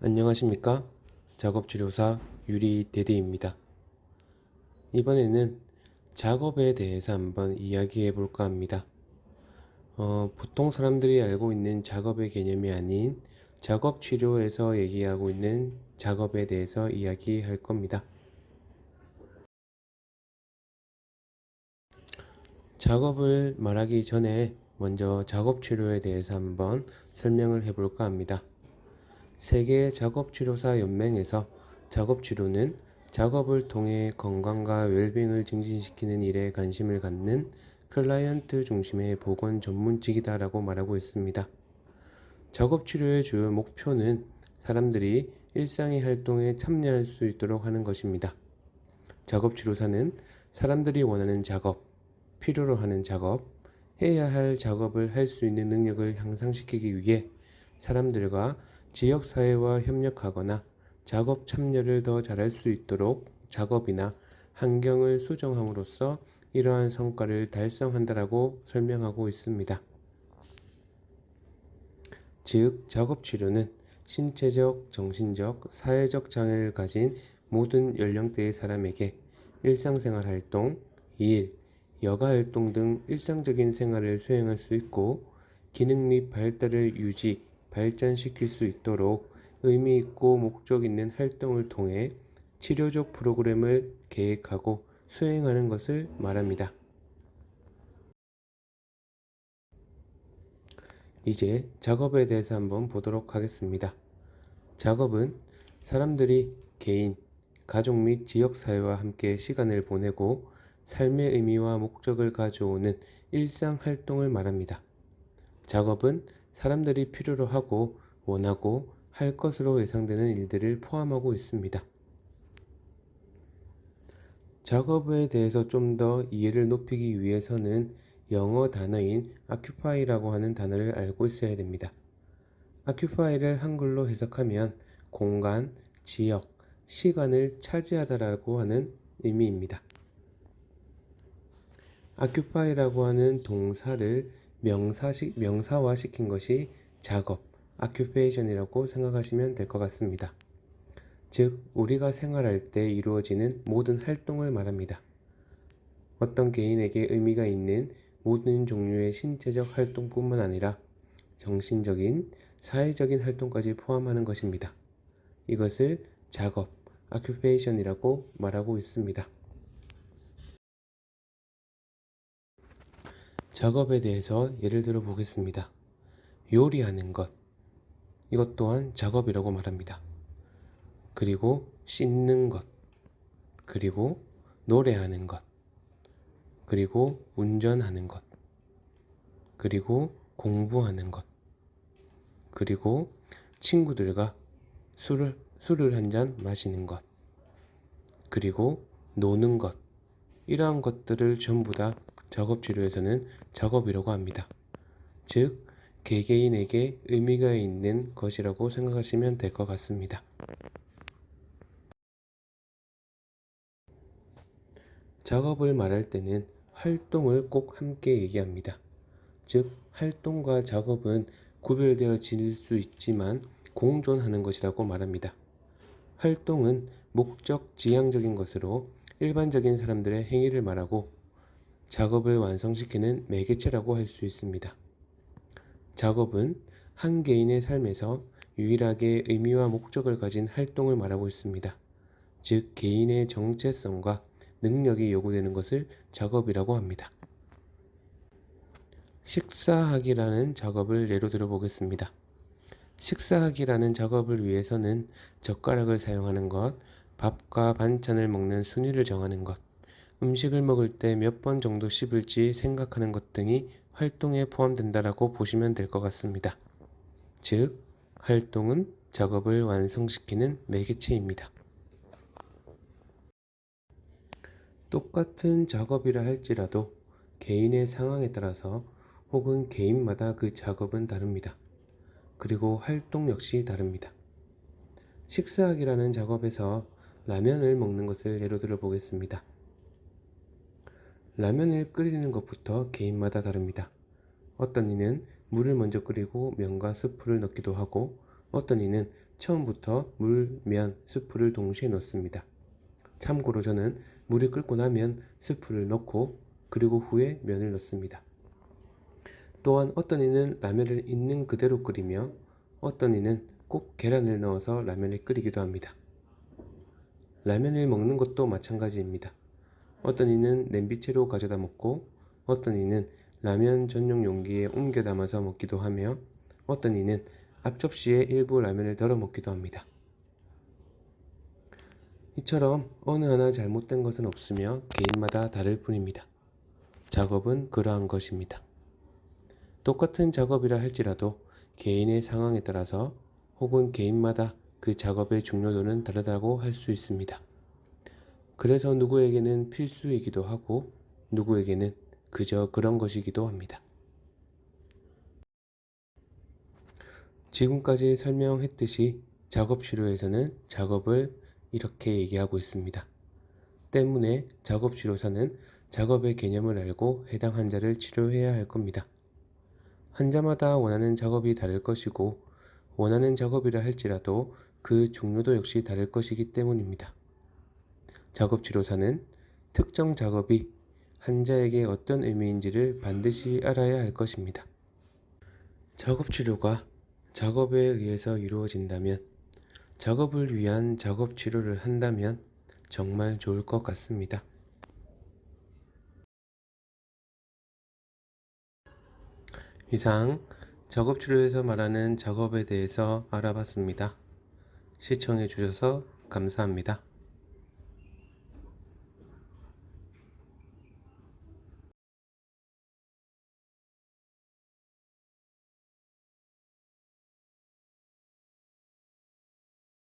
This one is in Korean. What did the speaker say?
안녕하십니까? 작업치료사 유리대디입니다. 이번에는 작업에 대해서 한번 이야기해 볼까 합니다. 보통 사람들이 알고 있는 작업의 개념이 아닌 작업치료에서 얘기하고 있는 작업에 대해서 이야기할 겁니다. 작업을 말하기 전에 먼저 작업치료에 대해서 한번 설명을 해 볼까 합니다. 세계 작업치료사 연맹에서 작업치료는 작업을 통해 건강과 웰빙을 증진시키는 일에 관심을 갖는 클라이언트 중심의 보건 전문직이다라고 말하고 있습니다. 작업치료의 주요 목표는 사람들이 일상의 활동에 참여할 수 있도록 하는 것입니다. 작업치료사는 사람들이 원하는 작업, 필요로 하는 작업, 해야 할 작업을 할 수 있는 능력을 향상시키기 위해 사람들과 지역사회와 협력하거나 작업 참여를 더 잘할 수 있도록 작업이나 환경을 수정함으로써 이러한 성과를 달성한다라고 설명하고 있습니다. 즉, 작업치료는 신체적, 정신적, 사회적 장애를 가진 모든 연령대의 사람에게 일상생활 활동, 일, 여가 활동 등 일상적인 생활을 수행할 수 있고 기능 및 발달을 유지, 발전시킬 수 있도록 의미 있고 목적 있는 활동을 통해 치료적 프로그램을 계획하고 수행하는 것을 말합니다. 이제 작업에 대해서 한번 보도록 하겠습니다. 작업은 사람들이 개인, 가족 및 지역사회와 함께 시간을 보내고 삶의 의미와 목적을 가져오는 일상 활동을 말합니다. 작업은 사람들이 필요로 하고 원하고 할 것으로 예상되는 일들을 포함하고 있습니다. 작업에 대해서 좀 더 이해를 높이기 위해서는 영어 단어인 occupy라고 하는 단어를 알고 있어야 됩니다. occupy를 한글로 해석하면 공간, 지역, 시간을 차지하다라고 하는 의미입니다. occupy라고 하는 동사를 명사화시킨 것이 작업, occupation이라고 생각하시면 될 것 같습니다. 즉, 우리가 생활할 때 이루어지는 모든 활동을 말합니다. 어떤 개인에게 의미가 있는 모든 종류의 신체적 활동뿐만 아니라 정신적인, 사회적인 활동까지 포함하는 것입니다. 이것을 작업, occupation이라고 말하고 있습니다. 작업에 대해서 예를 들어 보겠습니다. 요리하는 것, 이것 또한 작업이라고 말합니다. 그리고 씻는 것, 그리고 노래하는 것, 그리고 운전하는 것, 그리고 공부하는 것, 그리고 친구들과 술을 한 잔 마시는 것, 그리고 노는 것, 이러한 것들을 전부 다 작업치료에서는 작업이라고 합니다. 즉, 개개인에게 의미가 있는 것이라고 생각하시면 될 것 같습니다. 작업을 말할 때는 활동을 꼭 함께 얘기합니다. 즉, 활동과 작업은 구별되어질 수 있지만 공존하는 것이라고 말합니다. 활동은 목적 지향적인 것으로 일반적인 사람들의 행위를 말하고 작업을 완성시키는 매개체라고 할 수 있습니다. 작업은 한 개인의 삶에서 유일하게 의미와 목적을 가진 활동을 말하고 있습니다. 즉, 개인의 정체성과 능력이 요구되는 것을 작업이라고 합니다. 식사하기라는 작업을 예로 들어 보겠습니다. 식사하기라는 작업을 위해서는 젓가락을 사용하는 것, 밥과 반찬을 먹는 순위를 정하는 것, 음식을 먹을 때 몇 번 정도 씹을지 생각하는 것 등이 활동에 포함된다라고 보시면 될 것 같습니다. 즉, 활동은 작업을 완성시키는 매개체입니다. 똑같은 작업이라 할지라도 개인의 상황에 따라서 혹은 개인마다 그 작업은 다릅니다. 그리고 활동 역시 다릅니다. 식사하기라는 작업에서 라면을 먹는 것을 예로 들어 보겠습니다. 라면을 끓이는 것부터 개인마다 다릅니다. 어떤 이는 물을 먼저 끓이고 면과 스프를 넣기도 하고 어떤 이는 처음부터 물, 면, 스프를 동시에 넣습니다. 참고로 저는 물이 끓고 나면 스프를 넣고 그리고 후에 면을 넣습니다. 또한 어떤 이는 라면을 있는 그대로 끓이며 어떤 이는 꼭 계란을 넣어서 라면을 끓이기도 합니다. 라면을 먹는 것도 마찬가지입니다. 어떤 이는 냄비채로 가져다 먹고 어떤 이는 라면 전용 용기에 옮겨 담아서 먹기도 하며 어떤 이는 앞접시에 일부 라면을 덜어 먹기도 합니다. 이처럼 어느 하나 잘못된 것은 없으며 개인마다 다를 뿐입니다. 작업은 그러한 것입니다. 똑같은 작업이라 할지라도 개인의 상황에 따라서 혹은 개인마다 그 작업의 중요도는 다르다고 할 수 있습니다. 그래서 누구에게는 필수이기도 하고 누구에게는 그저 그런 것이기도 합니다. 지금까지 설명했듯이 작업치료에서는 작업을 이렇게 얘기하고 있습니다. 때문에 작업치료사는 작업의 개념을 알고 해당 환자를 치료해야 할 겁니다. 환자마다 원하는 작업이 다를 것이고 원하는 작업이라 할지라도 그 중요도 역시 다를 것이기 때문입니다. 작업치료사는 특정 작업이 환자에게 어떤 의미인지를 반드시 알아야 할 것입니다. 작업치료가 작업에 의해서 이루어진다면, 작업을 위한 작업치료를 한다면 정말 좋을 것 같습니다. 이상 작업치료에서 말하는 작업에 대해서 알아봤습니다. 시청해 주셔서 감사합니다.